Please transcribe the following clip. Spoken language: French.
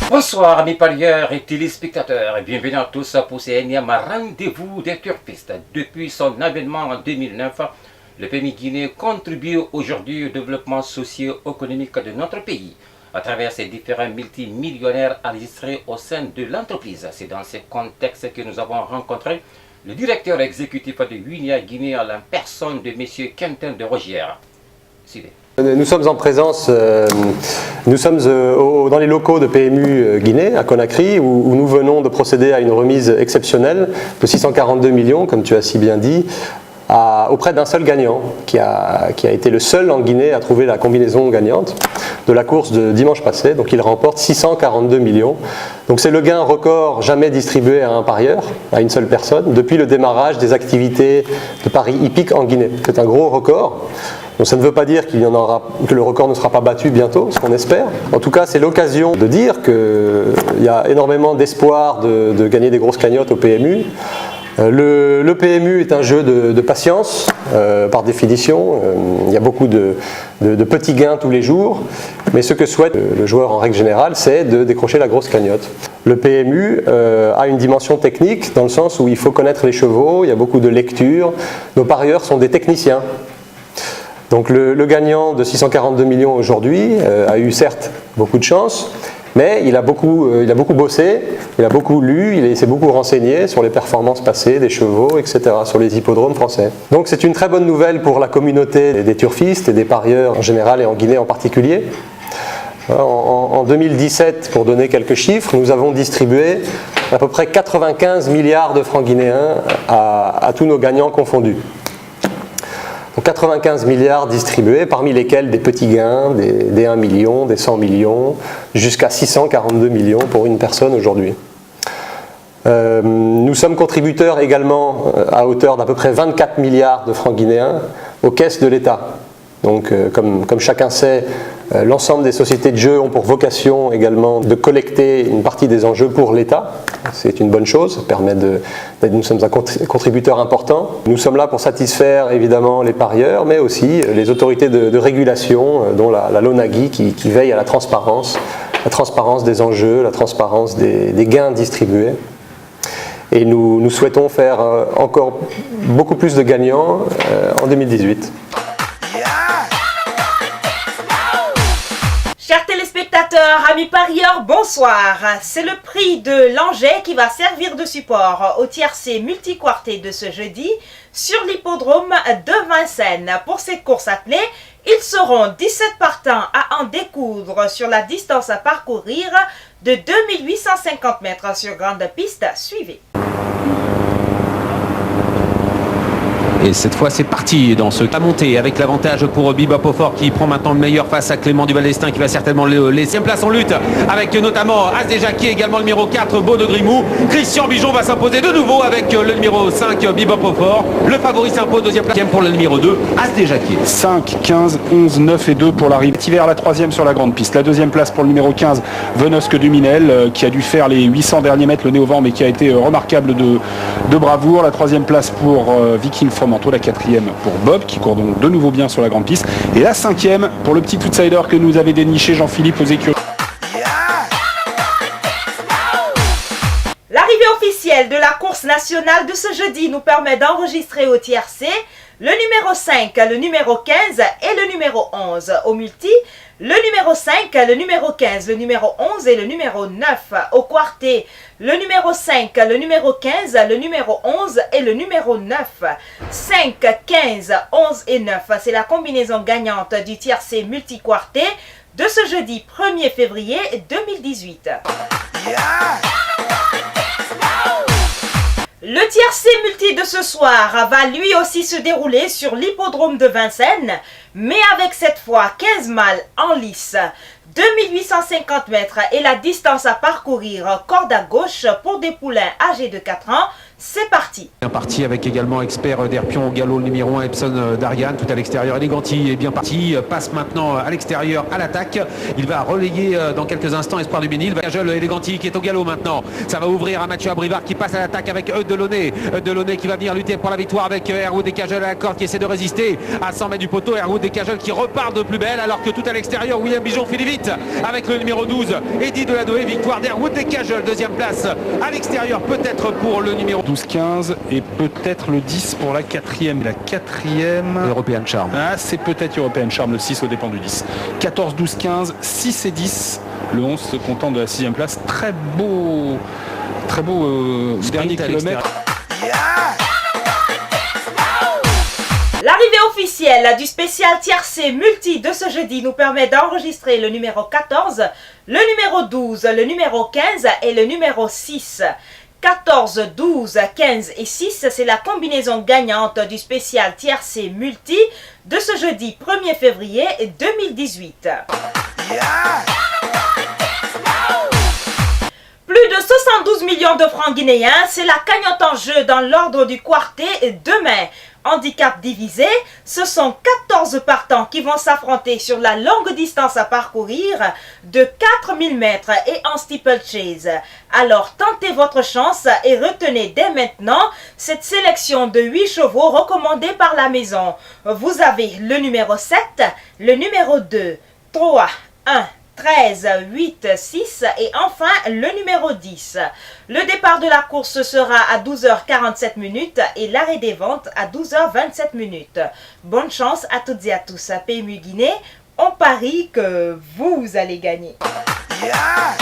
Bonsoir amis parieurs et téléspectateurs et bienvenue à tous pour ce énième rendez-vous des turfistes. Depuis son avènement en 2009, le PMI Guinée contribue aujourd'hui au développement socio-économique de notre pays à travers ses différents multimillionnaires enregistrés au sein de l'entreprise. C'est dans ce contexte que nous avons rencontré le directeur exécutif de Winia Guinée à la personne de M. Quentin de Rogière. Nous sommes en présence, dans les locaux de PMU Guinée, à Conakry, où nous venons de procéder à une remise exceptionnelle de 642 millions, comme tu as si bien dit, auprès d'un seul gagnant, qui a été le seul en Guinée à trouver la combinaison gagnante de la course de dimanche passé. Donc il remporte 642 millions. Donc c'est le gain record jamais distribué à un parieur, à une seule personne, depuis le démarrage des activités de paris hippiques en Guinée. C'est un gros record. Donc ça ne veut pas dire que le record ne sera pas battu bientôt, ce qu'on espère. En tout cas, c'est l'occasion de dire qu'il y a énormément d'espoir de gagner des grosses cagnottes au PMU. Le PMU est un jeu de patience, par définition. Il y a beaucoup de petits gains tous les jours. Mais ce que souhaite le joueur en règle générale, c'est de décrocher la grosse cagnotte. Le PMU a une dimension technique, dans le sens où il faut connaître les chevaux, il y a beaucoup de lecture. Nos parieurs sont des techniciens. Donc le gagnant de 642 millions aujourd'hui a eu certes beaucoup de chance, mais il a beaucoup bossé, il a beaucoup lu, il s'est beaucoup renseigné sur les performances passées des chevaux, etc., sur les hippodromes français. Donc c'est une très bonne nouvelle pour la communauté des turfistes et des parieurs en général et en Guinée en particulier. En 2017, pour donner quelques chiffres, nous avons distribué à peu près 95 milliards de francs guinéens à tous nos gagnants confondus. 95 milliards distribués, parmi lesquels des petits gains, des 1 million, des 100 millions, jusqu'à 642 millions pour une personne aujourd'hui. Nous sommes contributeurs également à hauteur d'à peu près 24 milliards de francs guinéens aux caisses de l'État. Donc, comme chacun sait, l'ensemble des sociétés de jeux ont pour vocation également de collecter une partie des enjeux pour l'État. C'est une bonne chose, ça permet nous sommes un contributeur important. Nous sommes là pour satisfaire évidemment les parieurs, mais aussi les autorités de régulation, dont la LONAGUI qui veille à la transparence des enjeux, la transparence des gains distribués. Et nous souhaitons faire encore beaucoup plus de gagnants en 2018. Chers téléspectateurs, amis parieurs, bonsoir. C'est le prix de l'Angers qui va servir de support au tiercé multiquarté de ce jeudi sur l'hippodrome de Vincennes. Pour cette course attelée, ils seront 17 partants à en découdre sur la distance à parcourir de 2850 mètres sur grande piste. Suivez. Et cette fois c'est parti dans ce cas monté avec l'avantage pour Bebop Aufort qui prend maintenant le meilleur face à Clément Duval-Destin qui va certainement le laisser en place en lutte avec notamment As Jackie, également le numéro 4 Beau de Grimou. Christian Bijon va s'imposer de nouveau avec le numéro 5 Bebop Aufort. Le favori s'impose deuxième place pour le numéro 2 As Jackie. 5, 15, 11, 9 et 2 pour l'arrivée. Hiver la troisième sur la grande piste. La deuxième place pour le numéro 15 Venosque Duminel qui a dû faire les 800 derniers mètres le nez au vent mais qui a été remarquable de bravoure. La troisième place pour Viking Fromanto. La quatrième pour Bob qui court donc de nouveau bien sur la grande piste. Et la cinquième pour le petit outsider que nous avait déniché Jean-Philippe aux écuries. L'arrivée officielle de la course nationale de ce jeudi nous permet d'enregistrer au tiercé le numéro 5, le numéro 15 et le numéro 11. Au multi, le numéro 5, le numéro 15, le numéro 11 et le numéro 9. Au quarté, le numéro 5, le numéro 15, le numéro 11 et le numéro 9. 5, 15, 11 et 9. C'est la combinaison gagnante du tiercé multi-quarté de ce jeudi 1er février 2018. Le tiercé multi de ce soir va lui aussi se dérouler sur l'hippodrome de Vincennes, mais avec cette fois 15 mâles en lice, 2850 mètres et la distance à parcourir corde à gauche pour des poulains âgés de 4 ans, C'est parti. Bien parti avec également Expert d'Herpion au galop, le numéro 1 Epson d'Ariane, tout à l'extérieur. Eleganti est bien parti, passe maintenant à l'extérieur à l'attaque. Il va relayer dans quelques instants Espoir du Ménil. Cajol, Eleganti qui est au galop maintenant. Ça va ouvrir à Mathieu Abrivard qui passe à l'attaque avec Delaunay. Delaunay qui va venir lutter pour la victoire avec Airwood et Cajol à la corde qui essaie de résister à 100 mètres du poteau. Airwood et Cajol qui repart de plus belle alors que tout à l'extérieur William Bijon finit vite avec le numéro 12 Eddy Deladoé. Victoire d'Airwood et Cajol, deuxième place à l'extérieur peut-être pour le numéro 12-15 et peut-être le 10 pour la quatrième. La quatrième... European Charm. Ah, c'est peut-être European Charm, le 6 au dépend du 10. 14, 12, 15, 6 et 10. Le 11 se content de la 6e place. Très beau dernier kilomètre. L'arrivée officielle du spécial tiercé multi de ce jeudi nous permet d'enregistrer le numéro 14, le numéro 12, le numéro 15 et le numéro 6. 14, 12, 15 et 6, c'est la combinaison gagnante du spécial tiercé multi de ce jeudi 1er février 2018. Plus de 72 millions de francs guinéens, c'est la cagnotte en jeu dans l'ordre du quartet demain. Handicap divisé, ce sont 14 partants qui vont s'affronter sur la longue distance à parcourir de 4000 mètres et en steeplechase. Alors tentez votre chance et retenez dès maintenant cette sélection de 8 chevaux recommandés par la maison. Vous avez le numéro 7, le numéro 2, 3, 1, 13, 8, 6 et enfin le numéro 10. Le départ de la course sera à 12h47 et l'arrêt des ventes à 12h27. Bonne chance à toutes et à tous. PMU Guinée, on parie que vous allez gagner. Yeah!